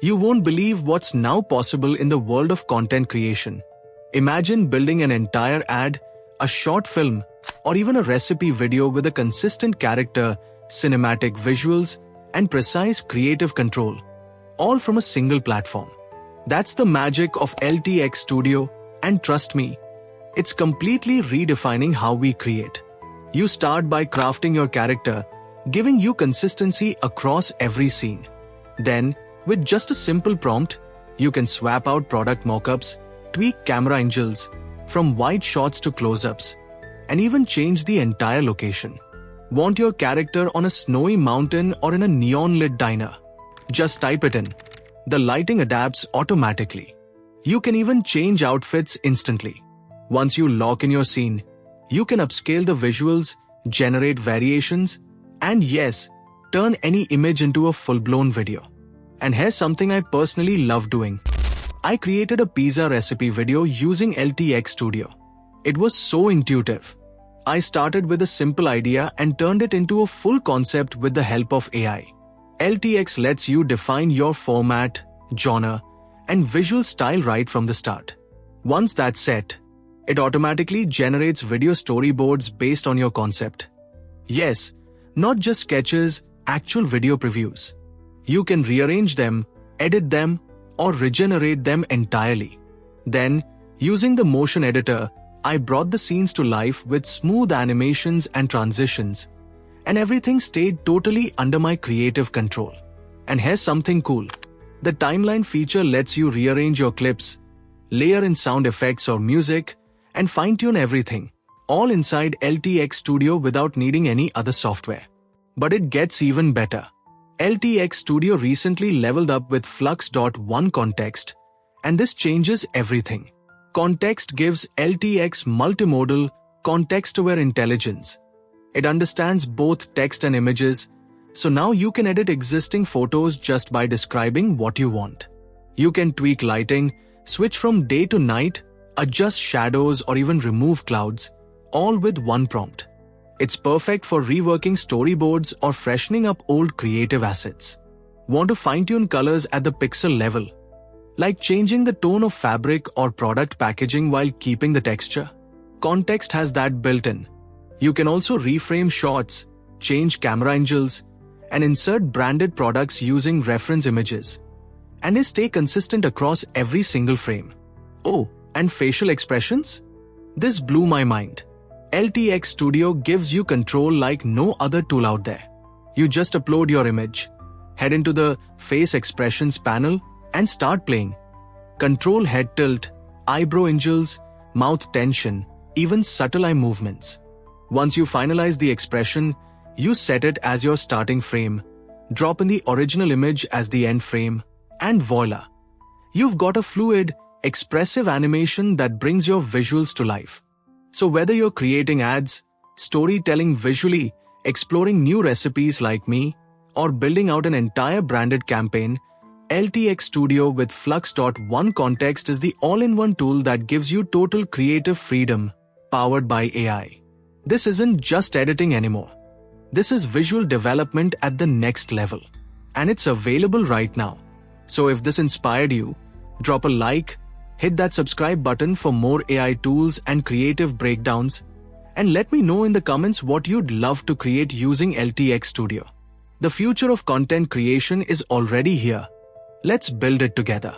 You won't believe what's now possible in the world of content creation. Imagine building an entire ad, a short film, or even a recipe video with a consistent character, cinematic visuals, and precise creative control, all from a single platform. That's the magic of LTX Studio, and trust me, it's completely redefining how we create. You start by crafting your character, giving you consistency across every scene. Then, with just a simple prompt, you can swap out product mockups, tweak camera angles, from wide shots to close-ups, and even change the entire location. Want your character on a snowy mountain or in a neon-lit diner? Just type it in. The lighting adapts automatically. You can even change outfits instantly. Once you lock in your scene, you can upscale the visuals, generate variations, and yes, turn any image into a full-blown video. And here's something I personally love doing. I created a pizza recipe video using LTX Studio. It was so intuitive. I started with a simple idea and turned it into a full concept with the help of AI. LTX lets you define your format, genre, and visual style right from the start. Once that's set, it automatically generates video storyboards based on your concept. Yes, not just sketches, actual video previews. You can rearrange them, edit them, or regenerate them entirely. Then, using the motion editor, I brought the scenes to life with smooth animations and transitions, and everything stayed totally under my creative control. And here's something cool. The timeline feature lets you rearrange your clips, layer in sound effects or music, and fine-tune everything, all inside LTX Studio without needing any other software. But it gets even better. LTX Studio recently leveled up with Flux.1 Kontext, and this changes everything. Kontext gives LTX multimodal, context-aware intelligence. It understands both text and images, so now you can edit existing photos just by describing what you want. You can tweak lighting, switch from day to night, adjust shadows or even remove clouds, all with one prompt. It's perfect for reworking storyboards or freshening up old creative assets. Want to fine-tune colors at the pixel level? Like changing the tone of fabric or product packaging while keeping the texture? Kontext has that built in. You can also reframe shots, change camera angles, and insert branded products using reference images. And they stay consistent across every single frame. Oh, and facial expressions? This blew my mind. LTX Studio gives you control like no other tool out there. You just upload your image, head into the Face Expressions panel, and start playing. Control head tilt, eyebrow angles, mouth tension, even subtle eye movements. Once you finalize the expression, you set it as your starting frame, drop in the original image as the end frame, and voila! You've got a fluid, expressive animation that brings your visuals to life. So whether you're creating ads, storytelling visually, exploring new recipes like me, or building out an entire branded campaign, LTX Studio with Flux.1 Kontext is the all-in-one tool that gives you total creative freedom, powered by AI. This isn't just editing anymore. This is visual development at the next level. And it's available right now. So if this inspired you, drop a like, hit that subscribe button for more AI tools and creative breakdowns, and let me know in the comments what you'd love to create using LTX Studio. The future of content creation is already here. Let's build it together.